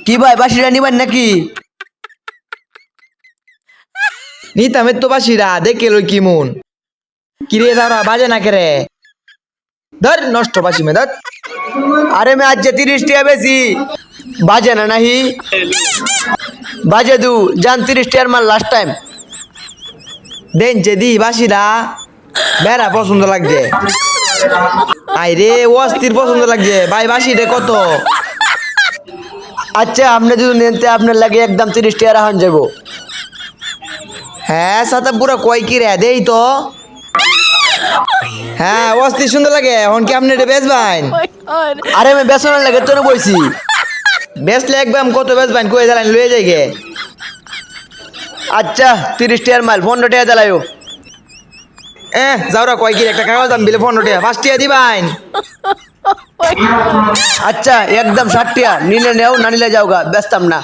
কি ভাই বাসিটা নিবেন নাকি? নিতামের তো বাসিরা দেখে লই কি মন কিরে তারা বাজে না কেরে ধর নষ্ট বাসি মে ধর আরে মে আজ 30 টাকা বেশি বাজে না নাহি বাজে দু জান 30 টাকার মাল লাস্ট টাইম দেন যে দি বাসিরা বেড়া পছন্দ লাগছে আইরে অস্থির পছন্দ লাগছে ভাই বাসি রে কত আচ্ছা আপনি যদি নিতে আপনার লাগে একদম 30 টাকা রাখুন যাবো। হ্যাঁ সাথে পুরো কয় কি রে দেই তো হ্যাঁ অস্থির সুন্দর লাগে এখন কি আপনি এটা বেচবেন আরে আমি বেসনের লাগে তোর বইছি বেচলে একদম কত বেচবেন কয়ে জ্বালান লয়ে যাই গে আচ্ছা 30 টাকার মাল 15 টাকা জ্বালাইও। যাওরা কয় কি একটা কাগজ দাম বিলে 15 টাকা 5 টাকা দিবেন আচ্ছা একদম 60 টাকা নিলে নেও না নিলে যাও গা ব্যস্তাম না।